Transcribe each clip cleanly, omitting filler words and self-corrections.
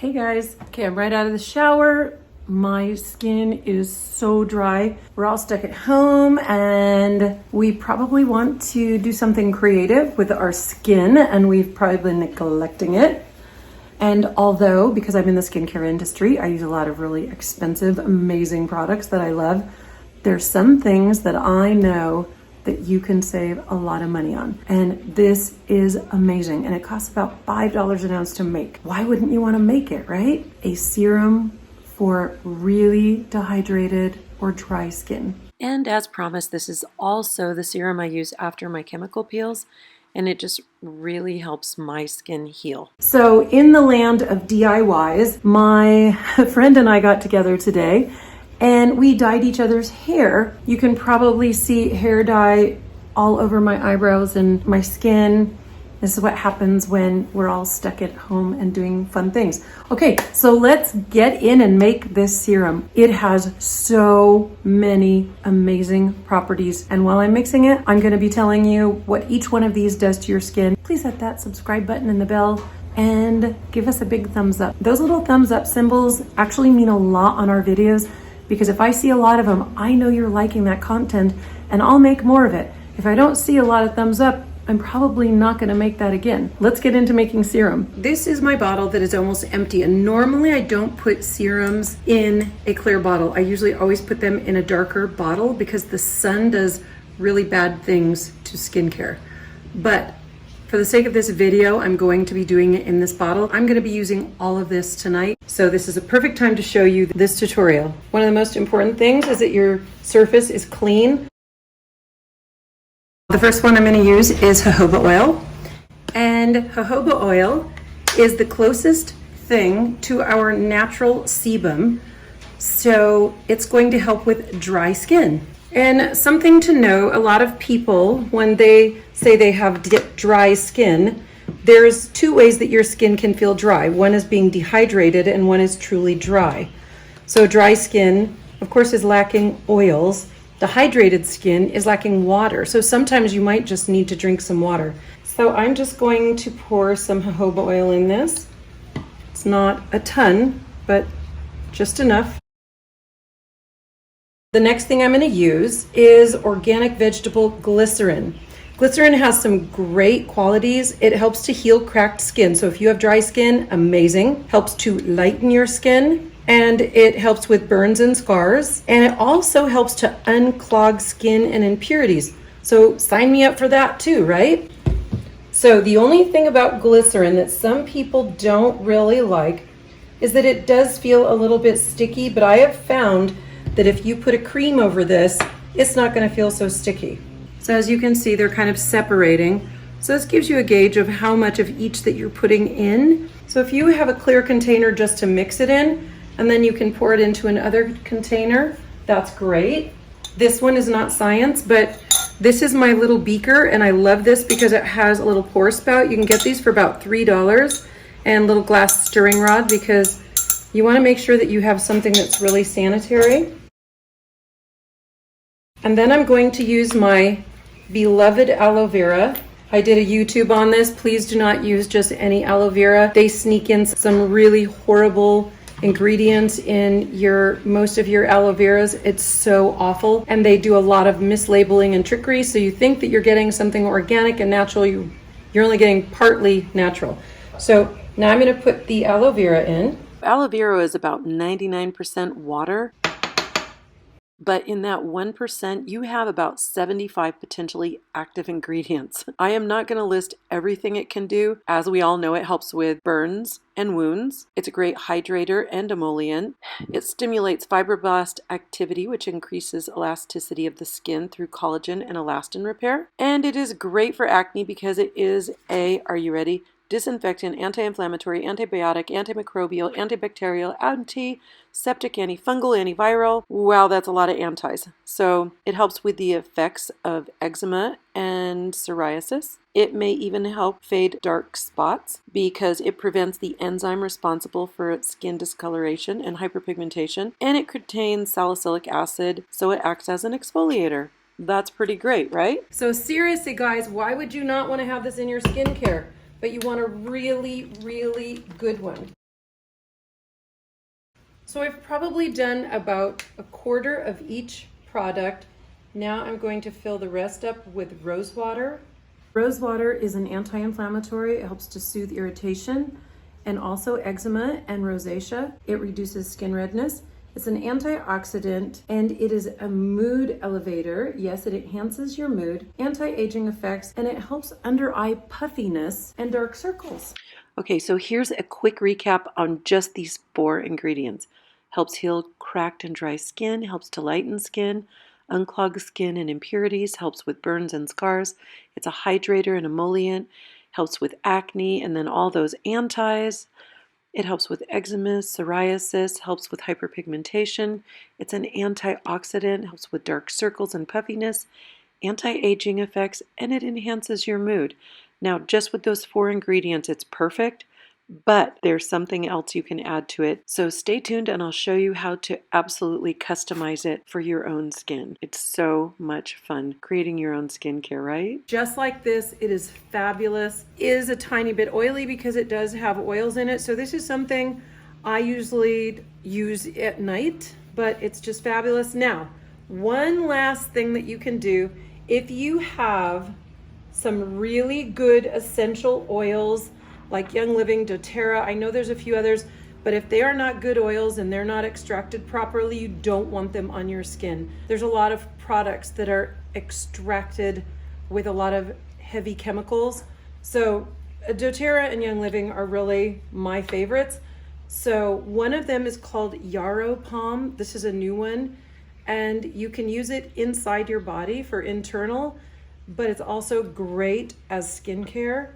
Hey guys, okay, I'm right out of the shower. My skin is so dry. We're all stuck at home and we probably want to do something creative with our skin, and we've probably been neglecting it. And although, because I'm in the skincare industry, I use a lot of really expensive, amazing products that I love, there's some things that I know that you can save a lot of money on. And this is amazing. And it costs about $5 an ounce to make. Why wouldn't you want to make it, right? A serum for really dehydrated or dry skin. And as promised, this is also the serum I use after my chemical peels, and it just really helps my skin heal. So in the land of DIYs, my friend and I got together today and we dyed each other's hair. You can probably see hair dye all over my eyebrows and my skin. This is what happens when we're all stuck at home and doing fun things. Okay, so let's get in and make this serum. It has so many amazing properties. And while I'm mixing it, I'm gonna be telling you what each one of these does to your skin. Please hit that subscribe button and the bell and give us a big thumbs up. Those little thumbs up symbols actually mean a lot on our videos, because if I see a lot of them, I know you're liking that content and I'll make more of it. If I don't see a lot of thumbs up, I'm probably not gonna make that again. Let's get into making serum. This is my bottle that is almost empty, and normally I don't put serums in a clear bottle. I usually always put them in a darker bottle because the sun does really bad things to skincare. But for the sake of this video, I'm going to be doing it in this bottle. I'm gonna be using all of this tonight. So this is a perfect time to show you this tutorial. One of the most important things is that your surface is clean. The first one I'm going to use is jojoba oil, and jojoba oil is the closest thing to our natural sebum, so it's going to help with dry skin. And something to know, a lot of people, when they say they have dry skin, there's two ways that your skin can feel dry. One is being dehydrated and one is truly dry. So dry skin, of course, is lacking oils. Dehydrated skin is lacking water, so sometimes you might just need to drink some water. So I'm just going to pour some jojoba oil in this. It's not a ton, but just enough. The next thing I'm going to use is organic vegetable glycerin. Glycerin has some great qualities. It helps to heal cracked skin. So if you have dry skin, amazing. Helps to lighten your skin. And it helps with burns and scars, and it also helps to unclog skin and impurities. So sign me up for that too, right? So the only thing about glycerin that some people don't really like is that it does feel a little bit sticky, but I have found that if you put a cream over this, it's not going to feel so sticky. So as you can see, they're kind of separating. So this gives you a gauge of how much of each that you're putting in. So if you have a clear container just to mix it in, and then you can pour it into another container, that's great. This one is not science, but this is my little beaker, and I love this because it has a little pour spout. You can get these for about $3, and a little glass stirring rod, because you want to make sure that you have something that's really sanitary. And then I'm going to use my beloved aloe vera. I did a YouTube on this. Please do not use just any aloe vera. They sneak in some really horrible ingredients in most of your aloe veras. It's so awful, and they do a lot of mislabeling and trickery, so you think that you're getting something organic and natural. You're only getting partly natural. So now I'm going to put the aloe vera in. Aloe vera is about 99% water, but in that 1%, you have about 75 potentially active ingredients. I am not going to list everything it can do. As we all know, it helps with burns and wounds. It's a great hydrator and emollient. It stimulates fibroblast activity, which increases elasticity of the skin through collagen and elastin repair. And it is great for acne because it is are you ready? Disinfectant, anti-inflammatory, antibiotic, antimicrobial, antibacterial, antiseptic, antifungal, antiviral. Wow, that's a lot of antis. So it helps with the effects of eczema and psoriasis. It may even help fade dark spots because it prevents the enzyme responsible for skin discoloration and hyperpigmentation, and it contains salicylic acid, so it acts as an exfoliator. That's pretty great, right? So seriously, guys, why would you not want to have this in your skincare? But you want a really, really good one. So I've probably done about a quarter of each product. Now I'm going to fill the rest up with rose water. Rose water is an anti-inflammatory. It helps to soothe irritation and also eczema and rosacea. It reduces skin redness. It's an antioxidant and it is a mood elevator. Yes, it enhances your mood, anti-aging effects, and it helps under eye puffiness and dark circles. Okay, so here's a quick recap on just these 4 ingredients. Helps heal cracked and dry skin, helps to lighten skin, unclog skin and impurities, helps with burns and scars. It's a hydrator and emollient, helps with acne and then all those antis. It helps with eczema, psoriasis, helps with hyperpigmentation. It's an antioxidant, helps with dark circles and puffiness, anti-aging effects, and it enhances your mood. Now, just with those 4 ingredients, it's perfect, but there's something else you can add to it. So stay tuned and I'll show you how to absolutely customize it for your own skin. It's so much fun creating your own skincare, right? Just like this, it is fabulous. It is a tiny bit oily because it does have oils in it. So this is something I usually use at night, but it's just fabulous. Now, one last thing that you can do, if you have some really good essential oils like Young Living, doTerra, I know there's a few others, but if they are not good oils and they're not extracted properly, you don't want them on your skin. There's a lot of products that are extracted with a lot of heavy chemicals. So doTerra and Young Living are really my favorites. So one of them is called Yarrow Palm. This is a new one, and you can use it inside your body for internal, but it's also great as skincare.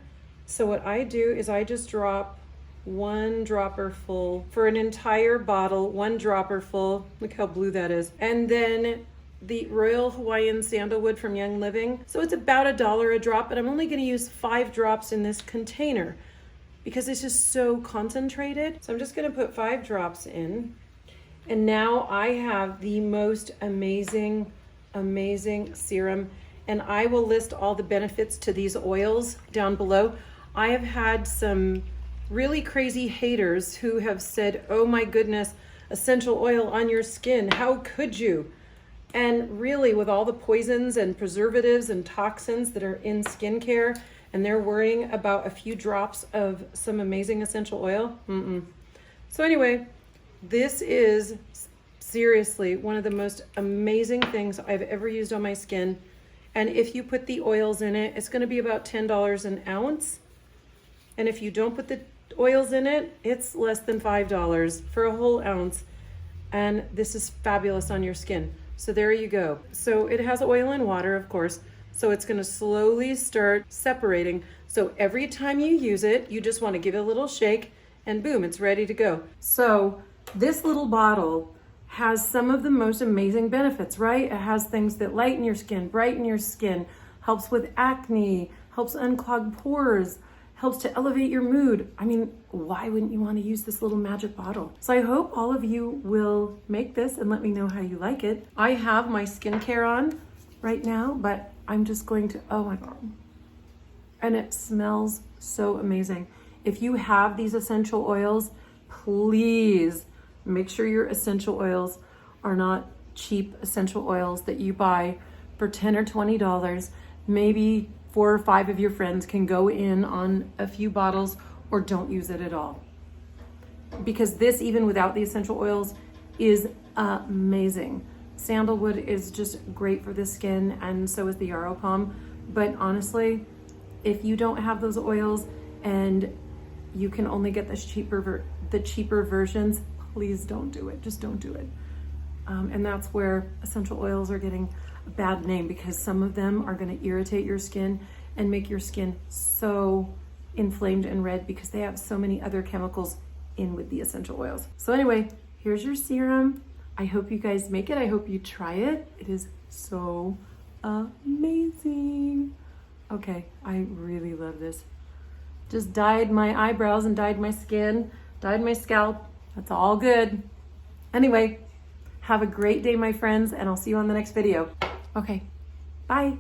So what I do is I just drop 1 dropper full for an entire bottle, 1 dropper full. Look how blue that is. And then the Royal Hawaiian Sandalwood from Young Living. So it's about $1 a drop, but I'm only going to use 5 drops in this container because it's just so concentrated. So I'm just going to put 5 drops in. And now I have the most amazing, amazing serum. And I will list all the benefits to these oils down below. I have had some really crazy haters who have said, oh my goodness, essential oil on your skin, how could you? And really, with all the poisons and preservatives and toxins that are in skincare, and they're worrying about a few drops of some amazing essential oil, So anyway, this is seriously one of the most amazing things I've ever used on my skin. And if you put the oils in it, it's going to be about $10 an ounce. And if you don't put the oils in it, it's less than $5 for a whole ounce. And this is fabulous on your skin. So there you go. So it has oil and water, of course. So it's going to slowly start separating. So every time you use it, you just want to give it a little shake and boom, it's ready to go. So this little bottle has some of the most amazing benefits, right? It has things that lighten your skin, brighten your skin, helps with acne, helps unclog pores, helps to elevate your mood. I mean, why wouldn't you want to use this little magic bottle? So I hope all of you will make this and let me know how you like it. I have my skincare on right now, but I'm just going to, oh my God. And it smells so amazing. If you have these essential oils, please make sure your essential oils are not cheap essential oils that you buy for $10 or $20. Maybe 4 or 5 of your friends can go in on a few bottles or don't use it at all. Because this, even without the essential oils, is amazing. Sandalwood is just great for the skin, and so is the Yarrow Palm. But honestly, if you don't have those oils and you can only get the cheaper versions, please don't do it. Just don't do it. And that's where essential oils are getting a bad name, because some of them are going to irritate your skin and make your skin so inflamed and red because they have so many other chemicals in with the essential oils. So anyway, here's your serum. I hope you guys make it. I hope you try it. It is so amazing. Okay, I really love this. Just dyed my eyebrows and dyed my skin, dyed my scalp. That's all good. Anyway, have a great day, my friends, and I'll see you on the next video. Okay, bye.